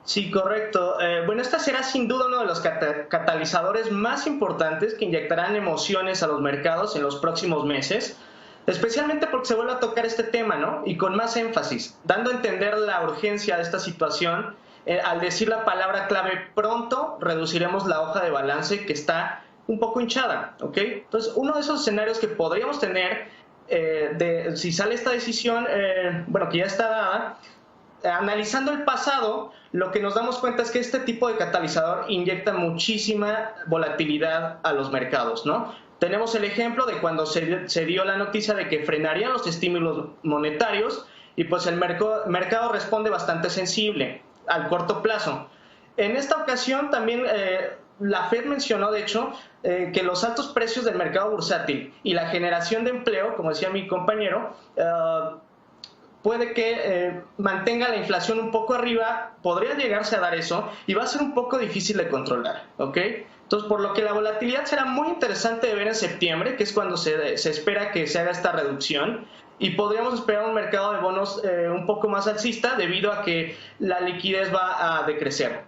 Sí, correcto. Bueno, esta será sin duda uno de los catalizadores más importantes que inyectarán emociones a los mercados en los próximos meses, especialmente porque se vuelve a tocar este tema, ¿no? Y con más énfasis, dando a entender la urgencia de esta situación. Al decir la palabra clave pronto, reduciremos la hoja de balance que está un poco hinchada, ¿ok? Entonces, uno de esos escenarios que podríamos tener, si sale esta decisión, que ya está dada, analizando el pasado, lo que nos damos cuenta es que este tipo de catalizador inyecta muchísima volatilidad a los mercados, ¿no? Tenemos el ejemplo de cuando se dio la noticia de que frenarían los estímulos monetarios y pues el mercado responde bastante sensible al corto plazo. En esta ocasión también la Fed mencionó, de hecho, que los altos precios del mercado bursátil y la generación de empleo, como decía mi compañero, puede que mantenga la inflación un poco arriba, podría llegarse a dar eso, y va a ser un poco difícil de controlar, ¿ok? Entonces, por lo que la volatilidad será muy interesante de ver en septiembre, que es cuando se espera que se haga esta reducción, y podríamos esperar un mercado de bonos un poco más alcista debido a que la liquidez va a decrecer.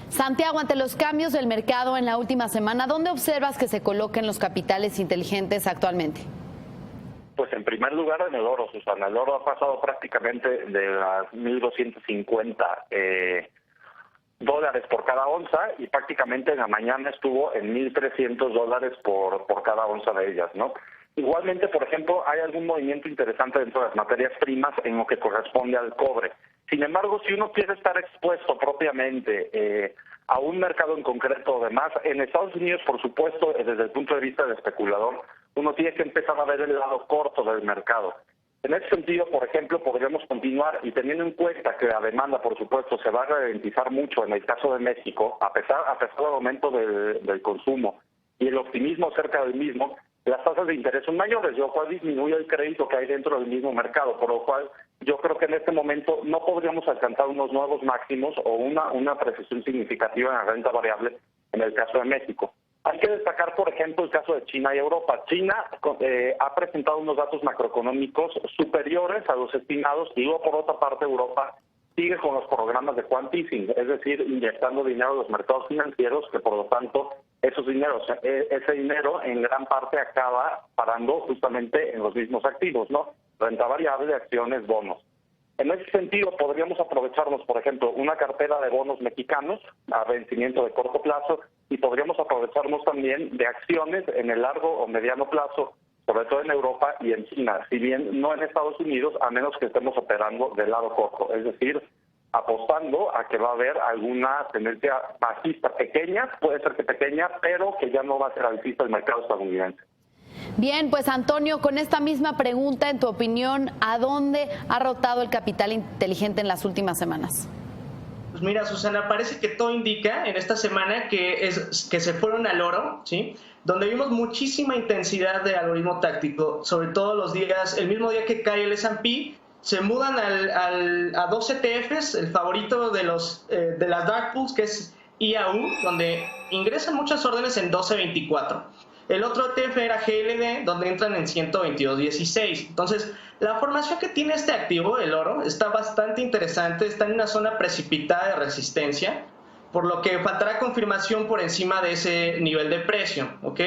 Santiago, ante los cambios del mercado en la última semana, ¿dónde observas que se coloquen los capitales inteligentes actualmente? Pues en primer lugar en el oro, Susana. El oro ha pasado prácticamente de las 1.250 dólares por cada onza, y prácticamente en la mañana estuvo en $1.300 por cada onza de ellas, ¿no? Igualmente, por ejemplo, hay algún movimiento interesante dentro de las materias primas en lo que corresponde al cobre. Sin embargo, si uno quiere estar expuesto propiamente a un mercado en concreto o demás, en Estados Unidos, por supuesto, desde el punto de vista del especulador, uno tiene que empezar a ver el lado corto del mercado. En ese sentido, por ejemplo, podríamos continuar, y teniendo en cuenta que la demanda, por supuesto, se va a ralentizar mucho en el caso de México, a pesar del aumento del consumo y el optimismo acerca del mismo, las tasas de interés son mayores, lo cual disminuye el crédito que hay dentro del mismo mercado, por lo cual yo creo que en este momento no podríamos alcanzar unos nuevos máximos o una precesión significativa en la renta variable en el caso de México. Hay que destacar, por ejemplo, el caso de China y Europa. China ha presentado unos datos macroeconómicos superiores a los estimados, y luego, por otra parte, Europa sigue con los programas de quant easing, es decir, inyectando dinero a los mercados financieros, que por lo tanto ese dinero en gran parte acaba parando justamente en los mismos activos, ¿no? Renta variable, acciones, bonos. En ese sentido, podríamos aprovecharnos, por ejemplo, una cartera de bonos mexicanos a vencimiento de corto plazo y podríamos aprovecharnos también de acciones en el largo o mediano plazo, sobre todo en Europa y en China, si bien no en Estados Unidos, a menos que estemos operando del lado corto, es decir, apostando a que va a haber alguna tendencia bajista pequeña, puede ser que pequeña, pero que ya no va a ser alcista el mercado estadounidense. Bien, pues Antonio, con esta misma pregunta, en tu opinión, ¿a dónde ha rotado el capital inteligente en las últimas semanas? Pues mira, Susana, parece que todo indica en esta semana que se fueron al oro, ¿sí? Donde vimos muchísima intensidad de algoritmo táctico, sobre todo los días, el mismo día que cae el S&P, se mudan a dos ETFs, el favorito de las dark pools, que es IAU, donde ingresan muchas órdenes en 12.24. El otro ETF era GLD, donde entran en 122.16. Entonces, la formación que tiene este activo, el oro, está bastante interesante, está en una zona precipitada de resistencia, por lo que faltará confirmación por encima de ese nivel de precio, ¿ok?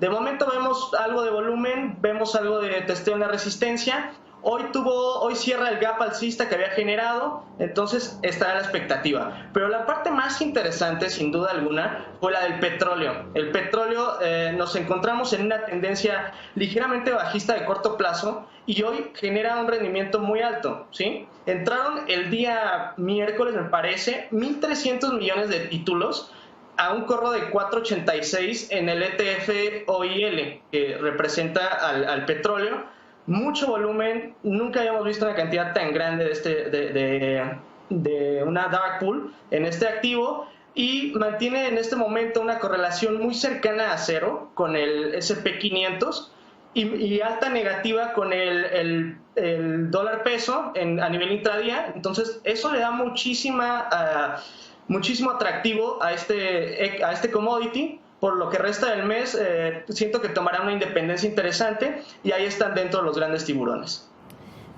De momento vemos algo de volumen, vemos algo de testeo en la resistencia. Hoy cierra el gap alcista que había generado, entonces está la expectativa. Pero la parte más interesante, sin duda alguna, fue la del petróleo. El petróleo, nos encontramos en una tendencia ligeramente bajista de corto plazo y hoy genera un rendimiento muy alto, ¿sí? Entraron el día miércoles, me parece, 1.300 millones de títulos a un corro de 4.86 en el ETF OIL, que representa al petróleo. Mucho volumen, nunca habíamos visto una cantidad tan grande de una dark pool en este activo y mantiene en este momento una correlación muy cercana a cero con el S&P 500 y alta negativa con el dólar peso a nivel intradía. Entonces eso le da muchísimo atractivo a este commodity. Por lo que resta del mes, siento que tomará una independencia interesante y ahí están dentro los grandes tiburones.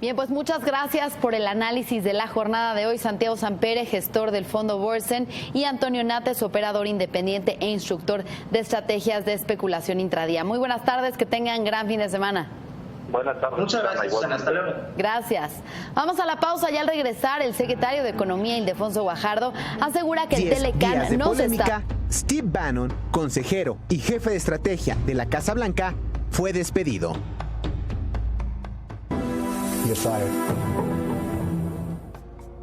Bien, pues muchas gracias por el análisis de la jornada de hoy. Santiago Sampere, gestor del fondo Borsen, y Antonio Nates, operador independiente e instructor de estrategias de especulación intradía. Muy buenas tardes, que tengan gran fin de semana. Buenas tardes. Muchas gracias, Susana. Hasta luego. Gracias. Vamos a la pausa y al regresar, el secretario de Economía, Ildefonso Guajardo, asegura que el Telecán no se está... Steve Bannon, consejero y jefe de estrategia de la Casa Blanca, fue despedido.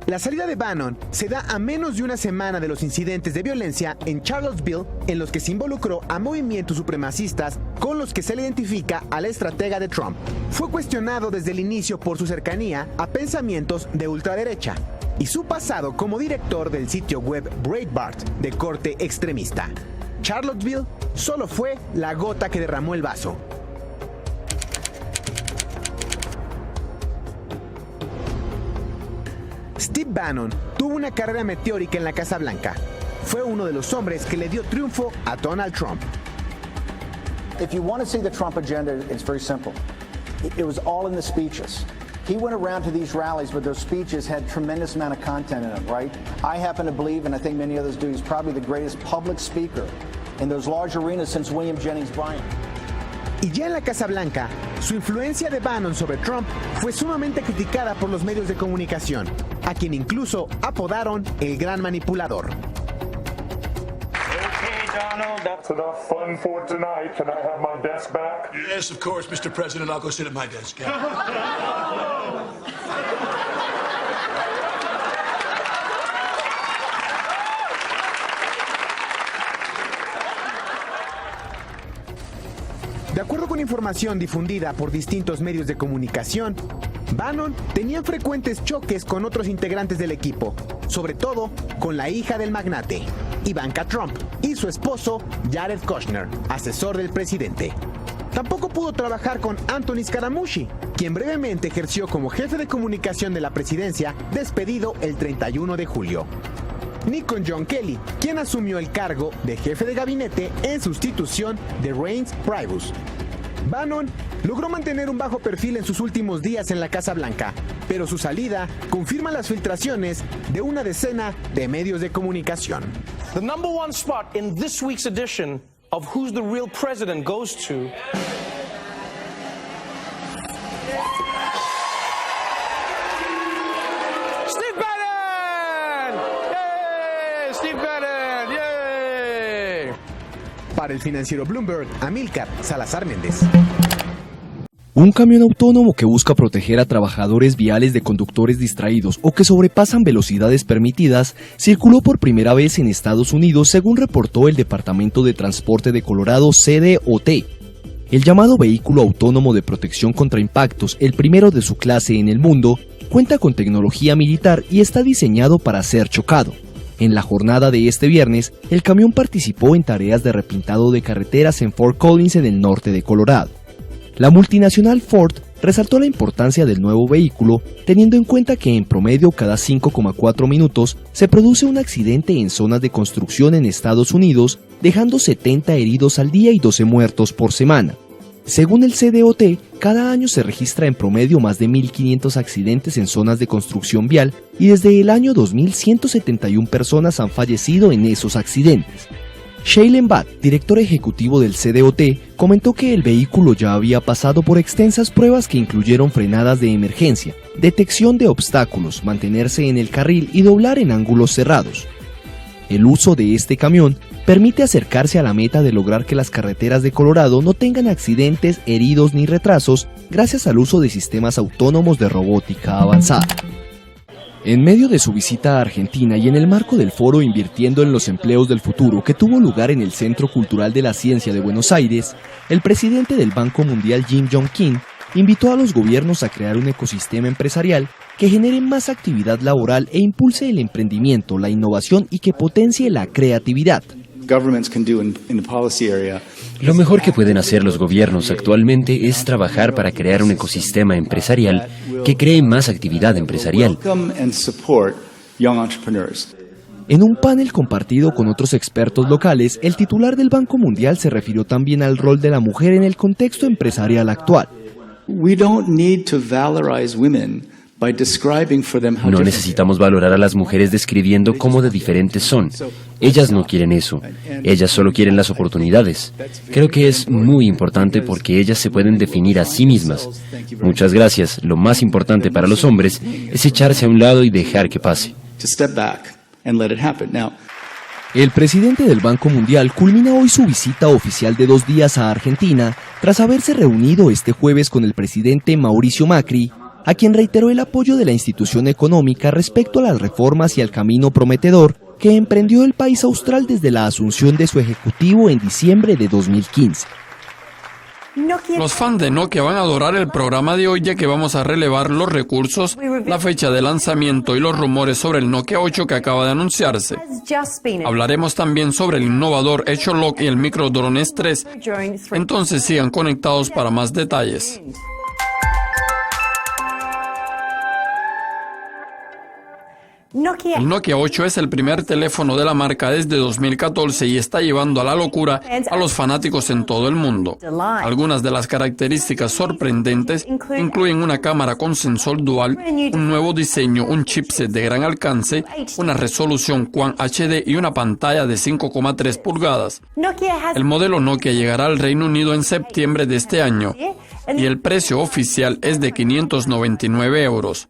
La salida de Bannon se da a menos de una semana de los incidentes de violencia en Charlottesville en los que se involucró a movimientos supremacistas con los que se le identifica al estratega de Trump. Fue cuestionado desde el inicio por su cercanía a pensamientos de ultraderecha y su pasado como director del sitio web Breitbart de corte extremista. Charlottesville solo fue la gota que derramó el vaso. Steve Bannon tuvo una carrera meteórica en la Casa Blanca. Fue uno de los hombres que le dio triunfo a Donald Trump. If you want to see the Trump agenda, it's very simple. It was all in the speeches. He went around to these rallies, but those speeches had tremendous amount of content in them, right? I happen to believe, and I think many others do, he's probably the greatest public speaker in those large arenas since William Jennings Bryan. Y ya en la Casa Blanca, su influencia de Bannon sobre Trump fue sumamente criticada por los medios de comunicación, a quien incluso apodaron el gran manipulador. Donald, that's enough fun for tonight. Can I have my desk back? Yes, of course, Mr. President. I'll go sit at my desk. De acuerdo con información difundida por distintos medios de comunicación, Bannon tenía frecuentes choques con otros integrantes del equipo, sobre todo con la hija del magnate, Ivanka Trump, y su esposo, Jared Kushner, asesor del presidente. Tampoco pudo trabajar con Anthony Scaramucci, quien brevemente ejerció como jefe de comunicación de la presidencia, despedido el 31 de julio. Ni con John Kelly, quien asumió el cargo de jefe de gabinete en sustitución de Reince Priebus. Bannon logró mantener un bajo perfil en sus últimos días en la Casa Blanca, pero su salida confirma las filtraciones de una decena de medios de comunicación. The number one spot in this week's edition of Who's the Real President goes to... Steve Bannon. ¡Yay! Para el financiero Bloomberg, Amílcar Salazar Méndez. Un camión autónomo que busca proteger a trabajadores viales de conductores distraídos o que sobrepasan velocidades permitidas circuló por primera vez en Estados Unidos, según reportó el Departamento de Transporte de Colorado, CDOT. El llamado vehículo autónomo de protección contra impactos, el primero de su clase en el mundo, cuenta con tecnología militar y está diseñado para ser chocado. En la jornada de este viernes, el camión participó en tareas de repintado de carreteras en Fort Collins, en el norte de Colorado. La multinacional Ford resaltó la importancia del nuevo vehículo, teniendo en cuenta que en promedio cada 5,4 minutos se produce un accidente en zonas de construcción en Estados Unidos, dejando 70 heridos al día y 12 muertos por semana. Según el CDOT, cada año se registra en promedio más de 1.500 accidentes en zonas de construcción vial y desde el año 2000 171 personas han fallecido en esos accidentes. Shailen Bhatt, director ejecutivo del CDOT, comentó que el vehículo ya había pasado por extensas pruebas que incluyeron frenadas de emergencia, detección de obstáculos, mantenerse en el carril y doblar en ángulos cerrados. El uso de este camión permite acercarse a la meta de lograr que las carreteras de Colorado no tengan accidentes, heridos ni retrasos gracias al uso de sistemas autónomos de robótica avanzada. En medio de su visita a Argentina y en el marco del foro Invirtiendo en los Empleos del Futuro que tuvo lugar en el Centro Cultural de la Ciencia de Buenos Aires, el presidente del Banco Mundial, Jim Yong Kim, invitó a los gobiernos a crear un ecosistema empresarial que genere más actividad laboral e impulse el emprendimiento, la innovación y que potencie la creatividad. Lo mejor que pueden hacer los gobiernos actualmente es trabajar para crear un ecosistema empresarial que cree más actividad empresarial. En un panel compartido con otros expertos locales, el titular del Banco Mundial se refirió también al rol de la mujer en el contexto empresarial actual. No necesitamos valorar a las mujeres describiendo cómo de diferentes son. Ellas no quieren eso. Ellas solo quieren las oportunidades. Creo que es muy importante porque ellas se pueden definir a sí mismas. Muchas gracias. Lo más importante para los hombres es echarse a un lado y dejar que pase. El presidente del Banco Mundial culmina hoy su visita oficial de 2 días a Argentina tras haberse reunido este jueves con el presidente Mauricio Macri, a quien reiteró el apoyo de la institución económica respecto a las reformas y al camino prometedor que emprendió el país austral desde la asunción de su ejecutivo en diciembre de 2015. Los fans de Nokia van a adorar el programa de hoy, ya que vamos a relevar los recursos, la fecha de lanzamiento y los rumores sobre el Nokia 8 que acaba de anunciarse. Hablaremos también sobre el innovador Echolog y el Microdrones 3, entonces sigan conectados para más detalles. El Nokia 8 es el primer teléfono de la marca desde 2014 y está llevando a la locura a los fanáticos en todo el mundo. Algunas de las características sorprendentes incluyen una cámara con sensor dual, un nuevo diseño, un chipset de gran alcance, una resolución Quad HD y una pantalla de 5,3 pulgadas. El modelo Nokia llegará al Reino Unido en septiembre de este año y el precio oficial es de 599 euros.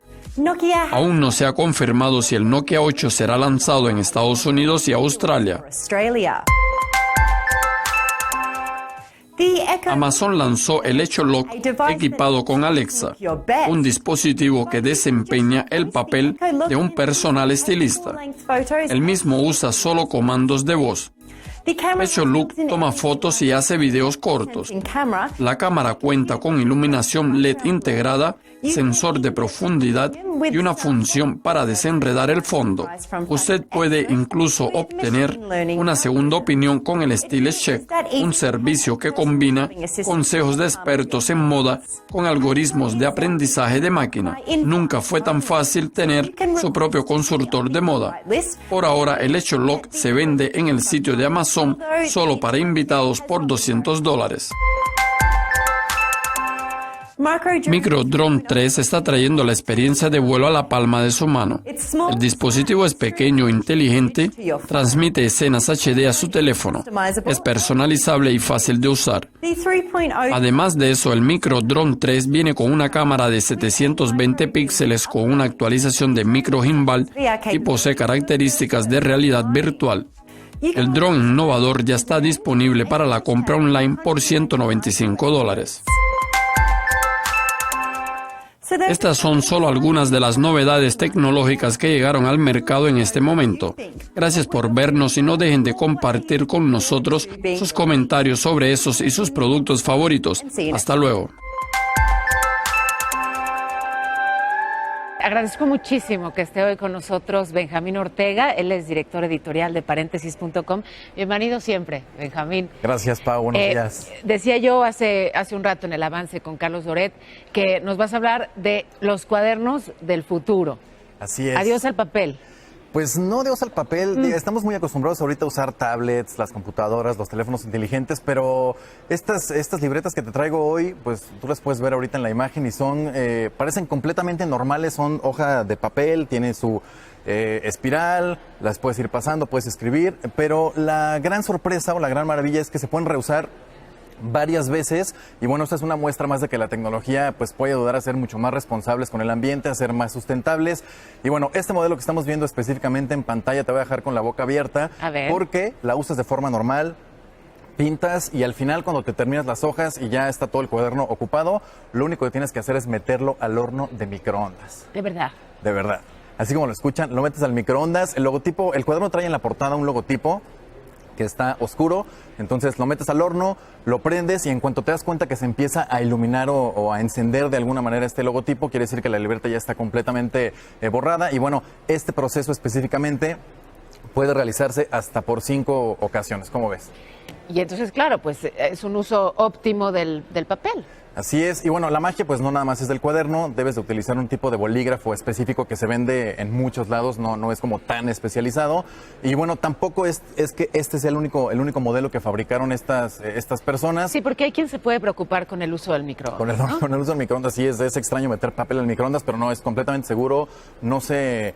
Aún no se ha confirmado si el Nokia 8 será lanzado en Estados Unidos y Australia. Amazon lanzó el Echolog equipado con Alexa, un dispositivo que desempeña el papel de un personal estilista. El mismo usa solo comandos de voz. Echolog toma fotos y hace videos cortos. La cámara cuenta con iluminación LED integrada, sensor de profundidad y una función para desenredar el fondo. Usted puede incluso obtener una segunda opinión con el Stylist Check, un servicio que combina consejos de expertos en moda con algoritmos de aprendizaje de máquina. Nunca fue tan fácil tener su propio consultor de moda. Por ahora, el Echolog se vende en el sitio de Amazon solo para invitados por $200. Micro Drone 3 está trayendo la experiencia de vuelo a la palma de su mano. El dispositivo es pequeño, inteligente, transmite escenas HD a su teléfono. Es personalizable y fácil de usar. Además de eso, el Micro Drone 3 viene con una cámara de 720 píxeles con una actualización de micro gimbal y posee características de realidad virtual. El dron innovador ya está disponible para la compra online por $195. Estas son solo algunas de las novedades tecnológicas que llegaron al mercado en este momento. Gracias por vernos y no dejen de compartir con nosotros sus comentarios sobre esos y sus productos favoritos. Hasta luego. Agradezco muchísimo que esté hoy con nosotros Benjamín Ortega. Él es director editorial de Paréntesis.com. Bienvenido siempre, Benjamín. Gracias, Pau. Buenos días. Decía yo hace un rato en el avance con Carlos Doret que nos vas a hablar de los cuadernos del futuro. Así es. Adiós al papel. Pues no adiós al papel. Estamos muy acostumbrados ahorita a usar tablets, las computadoras, los teléfonos inteligentes, pero estas libretas que te traigo hoy, pues tú las puedes ver ahorita en la imagen y parecen completamente normales, son hoja de papel, tiene su espiral, las puedes ir pasando, puedes escribir, pero la gran sorpresa o la gran maravilla es que se pueden reusar varias veces y bueno, esta es una muestra más de que la tecnología pues puede ayudar a ser mucho más responsables con el ambiente, a ser más sustentables y bueno, este modelo que estamos viendo específicamente en pantalla te voy a dejar con la boca abierta porque la usas de forma normal, pintas y al final cuando te terminas las hojas y ya está todo el cuaderno ocupado, lo único que tienes que hacer es meterlo al horno de microondas. De verdad. De verdad. Así como lo escuchan, lo metes al microondas, el logotipo, el cuaderno trae en la portada un logotipo que está oscuro, entonces lo metes al horno, lo prendes y en cuanto te das cuenta que se empieza a iluminar o a encender de alguna manera este logotipo, quiere decir que la libreta ya está completamente borrada y bueno, este proceso específicamente puede realizarse hasta por 5 ocasiones, ¿cómo ves? Y entonces, claro, pues es un uso óptimo del papel. Así es, y bueno, la magia pues no nada más es del cuaderno, debes de utilizar un tipo de bolígrafo específico que se vende en muchos lados, no es como tan especializado, y bueno, tampoco es que este sea el único modelo que fabricaron estas personas. Sí, porque hay quien se puede preocupar con el uso del microondas, ¿no? Con el uso del microondas, sí, es extraño meter papel al microondas, pero no, es completamente seguro, no se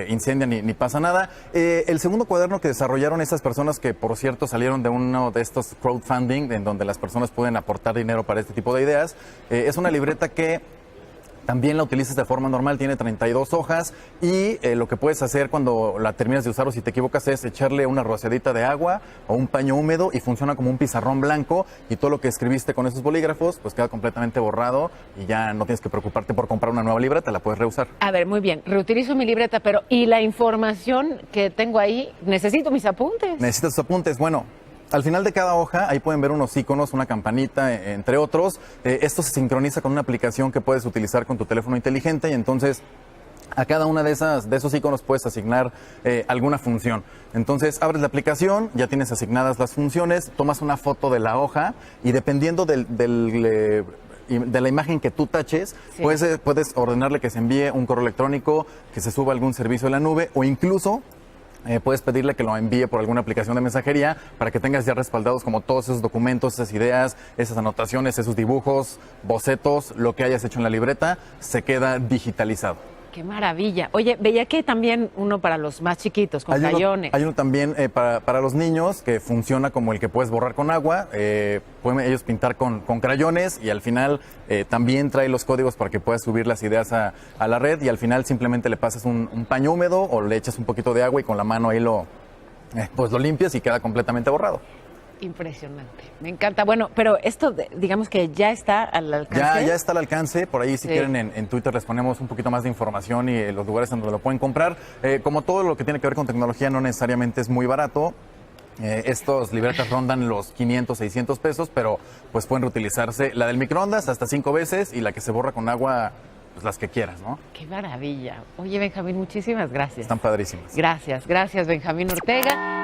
incendia ni pasa nada. El segundo cuaderno que desarrollaron estas personas, que por cierto salieron de uno de estos crowdfunding, en donde las personas pueden aportar dinero para este tipo de ideas, es una libreta que también la utilizas de forma normal, tiene 32 hojas y lo que puedes hacer cuando la terminas de usar o si te equivocas es echarle una rociadita de agua o un paño húmedo y funciona como un pizarrón blanco y todo lo que escribiste con esos bolígrafos pues queda completamente borrado y ya no tienes que preocuparte por comprar una nueva libreta, la puedes reusar. A ver, muy bien, reutilizo mi libreta, pero ¿y la información que tengo ahí? ¿Necesito mis apuntes? Necesitas tus apuntes, bueno. Al final de cada hoja, ahí pueden ver unos iconos, una campanita, entre otros. Esto se sincroniza con una aplicación que puedes utilizar con tu teléfono inteligente y entonces a cada una de esos iconos puedes asignar alguna función. Entonces abres la aplicación, ya tienes asignadas las funciones, tomas una foto de la hoja y dependiendo de la imagen que tú taches, sí, puedes ordenarle que se envíe un correo electrónico, que se suba algún servicio de la nube o incluso puedes pedirle que lo envíe por alguna aplicación de mensajería para que tengas ya respaldados como todos esos documentos, esas ideas, esas anotaciones, esos dibujos, bocetos, lo que hayas hecho en la libreta, se queda digitalizado. ¡Qué maravilla! Oye, veía que también uno para los más chiquitos, con crayones. Hay uno también para los niños que funciona como el que puedes borrar con agua. Pueden ellos pintar con crayones y al final también trae los códigos para que puedas subir las ideas a la red y al final simplemente le pasas un paño húmedo o le echas un poquito de agua y con la mano ahí lo limpias y queda completamente borrado. Impresionante, me encanta. Bueno, pero esto digamos que ya está al alcance. Ya está al alcance, por ahí si quieren en Twitter les ponemos un poquito más de información y los lugares en donde lo pueden comprar. Como todo lo que tiene que ver con tecnología no necesariamente es muy barato. Estos libretas rondan los 500, 600 pesos, pero pues pueden reutilizarse la del microondas hasta 5 veces y la que se borra con agua, pues las que quieras, ¿no? ¡Qué maravilla! Oye, Benjamín, muchísimas gracias. Están padrísimas. Gracias, Benjamín Ortega.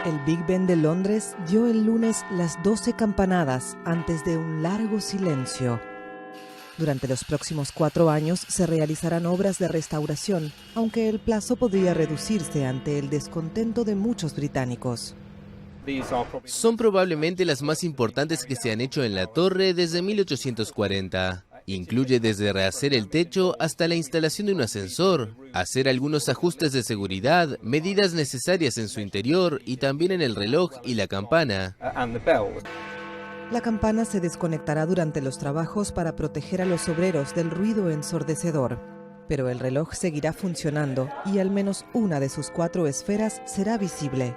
El Big Ben de Londres dio el lunes las 12 campanadas antes de un largo silencio. Durante los próximos 4 años se realizarán obras de restauración, aunque el plazo podría reducirse ante el descontento de muchos británicos. Son probablemente las más importantes que se han hecho en la torre desde 1840. Incluye desde rehacer el techo hasta la instalación de un ascensor, hacer algunos ajustes de seguridad, medidas necesarias en su interior y también en el reloj y la campana. La campana se desconectará durante los trabajos para proteger a los obreros del ruido ensordecedor. Pero el reloj seguirá funcionando y al menos una de sus 4 esferas será visible.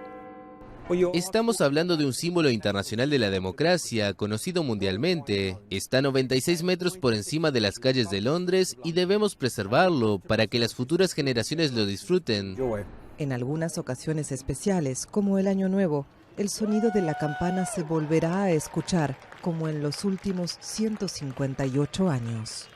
Estamos hablando de un símbolo internacional de la democracia, conocido mundialmente. Está 96 metros por encima de las calles de Londres y debemos preservarlo para que las futuras generaciones lo disfruten. En algunas ocasiones especiales, como el Año Nuevo, el sonido de la campana se volverá a escuchar como en los últimos 158 años.